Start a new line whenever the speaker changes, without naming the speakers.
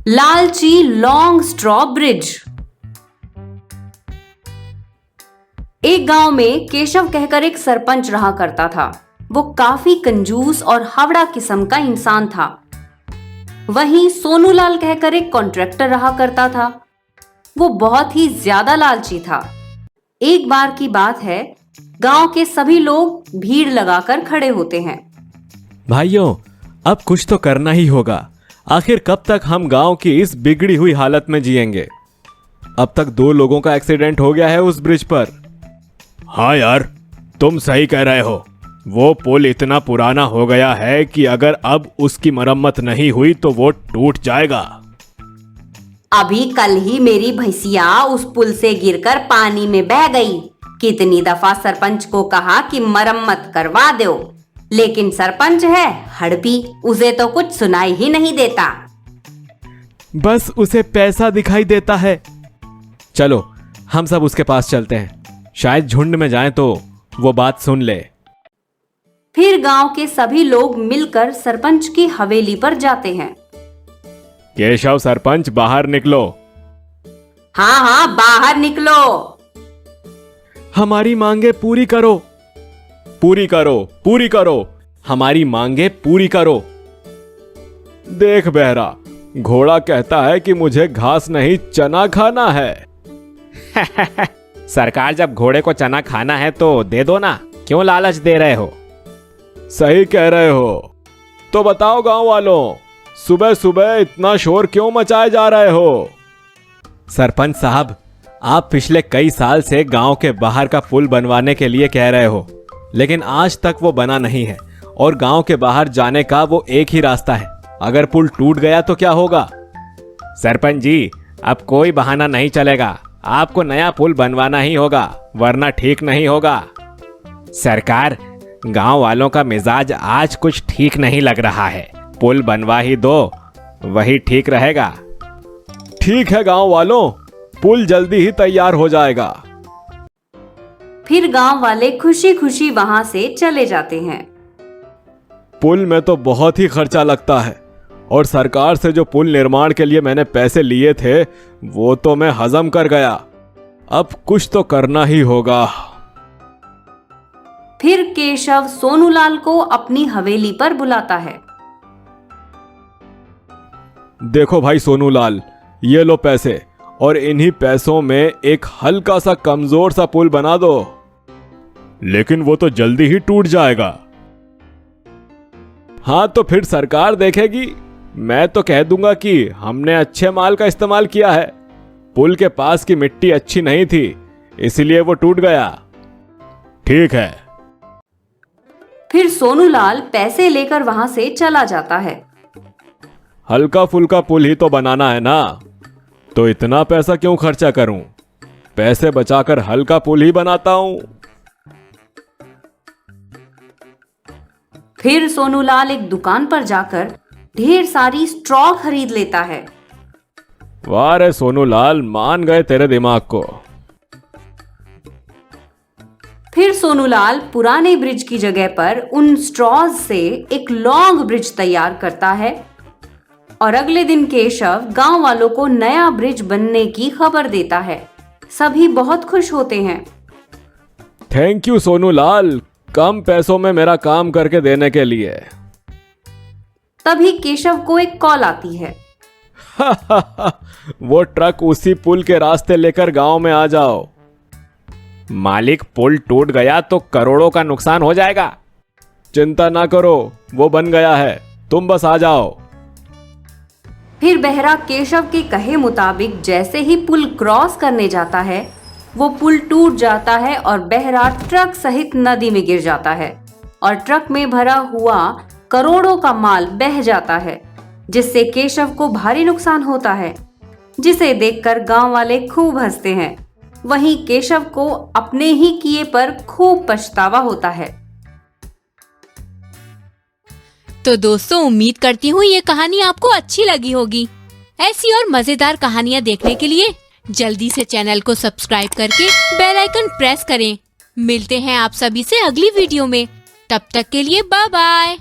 लालची long straw bridge. एक गांव में केशव कहकर एक सरपंच रहा करता था। वो काफी कंजूस और हावड़ा किस्म का इंसान था। वहीं सोनूलाल कहकर एक कॉन्ट्रैक्टर रहा करता था। वो बहुत ही ज्यादा लालची था। एक बार की बात है, गांव के सभी लोग भीड़ लगाकर खड़े होते हैं।
भाइयों, अब कुछ तो करना ही होगा। आखिर कब तक हम गांव की इस बिगड़ी हुई हालत में जिएंगे? अब तक 2 लोगों का एक्सीडेंट हो गया है उस ब्रिज पर।
हाँ यार, तुम सही कह रहे हो। वो पुल इतना पुराना हो गया है कि अगर अब उसकी मरम्मत नहीं हुई तो वो टूट जाएगा।
अभी कल ही मेरी भैंसिया उस पुल से गिरकर पानी में बह गई। कितनी दफा सरपंच को कहा कि मरम्मत करवा दो, लेकिन सरपंच है हड़पी, उसे तो कुछ सुनाई ही नहीं देता।
बस उसे पैसा दिखाई देता है। चलो हम सब उसके पास चलते हैं, शायद झुंड में जाएं तो वो बात सुन ले।
फिर गांव के सभी लोग मिलकर सरपंच की हवेली पर जाते हैं।
केशव सरपंच, बाहर निकलो।
हाँ हाँ, बाहर निकलो।
हमारी मांगे पूरी करो, पूरी करो, पूरी करो, हमारी मांगे पूरी करो।
देख बहरा, घोड़ा कहता है कि मुझे घास नहीं चना खाना है।
सरकार, जब घोड़े को चना खाना है तो दे दो ना, क्यों लालच दे रहे हो?
सही कह रहे हो। तो बताओ गांव वालों, सुबह सुबह इतना शोर क्यों मचाए जा रहे हो?
सरपंच साहब, आप पिछले कई साल से गांव के बाहर का पुल बनवाने के लिए कह रहे हो, लेकिन आज तक वो बना नहीं है और गांव के बाहर जाने का वो एक ही रास्ता है। अगर पुल टूट गया तो क्या होगा?
सरपंच जी, अब कोई बहाना नहीं चलेगा। आपको नया पुल बनवाना ही होगा, वरना ठीक नहीं होगा। सरकार, गांव वालों का मिजाज आज कुछ ठीक नहीं लग रहा है। पुल बनवा ही दो, वही ठीक रहेगा।
ठीक है गांव वालों, पुल जल्दी ही तैयार हो जाएगा।
फिर गांव वाले खुशी खुशी वहां से चले जाते हैं।
पुल में तो बहुत ही खर्चा लगता है और सरकार से जो पुल निर्माण के लिए मैंने पैसे लिए थे वो तो मैं हजम कर गया। अब कुछ तो करना ही होगा।
फिर केशव सोनूलाल को अपनी हवेली पर बुलाता है।
देखो भाई सोनूलाल, ये लो पैसे, और इन्हीं पैसों में एक हल्का सा कमजोर सा पुल बना दो। लेकिन वो तो जल्दी ही टूट जाएगा। हाँ तो फिर सरकार देखेगी। मैं तो कह दूंगा कि हमने अच्छे माल का इस्तेमाल किया है। पुल के पास की मिट्टी अच्छी नहीं थी, इसलिए वो टूट गया। ठीक है।
फिर सोनूलाल पैसे लेकर वहां से चला जाता है।
हल्का फुल्का पुल ही तो बनाना है ना, तो इतना पैसा क्यों खर्चा करूं? पैसे बचाकर हल्का पुल ही बनाता हूं।
फिर सोनूलाल एक दुकान पर जाकर ढेर सारी स्ट्रॉ खरीद लेता है।
वाह रे सोनूलाल, मान गए तेरे दिमाग को।
फिर सोनूलाल पुराने ब्रिज की जगह पर उन स्ट्रॉज से एक लॉन्ग ब्रिज तैयार करता है और अगले दिन केशव गांव वालों को नया ब्रिज बनने की खबर देता है। सभी बहुत खुश होते हैं।
थैंक यू सोनूलाल, कम पैसों में मेरा काम करके देने के लिए।
तभी केशव को एक कॉल आती है।
वो ट्रक उसी पुल के रास्ते लेकर गांव में आ जाओ।
मालिक, पुल टूट गया तो करोड़ों का नुकसान हो जाएगा।
चिंता ना करो, वो बन गया है, तुम बस आ जाओ।
फिर बहरा केशव के कहे मुताबिक जैसे ही पुल क्रॉस करने जाता है, वो पुल टूट जाता है और बहरा ट्रक सहित नदी में गिर जाता है और ट्रक में भरा हुआ करोड़ों का माल बह जाता है, जिससे केशव को भारी नुकसान होता है, जिसे देखकर गांव वाले खूब हंसते हैं। वहीं केशव को अपने ही किए पर खूब पछतावा होता है।
तो दोस्तों, उम्मीद करती हूँ ये कहानी आपको अच्छी लगी होगी। ऐसी और मजेदार कहानियाँ देखने के लिए जल्दी से चैनल को सब्सक्राइब करके बेल आइकन प्रेस करें। मिलते हैं आप सभी से अगली वीडियो में। तब तक के लिए बाय बाय।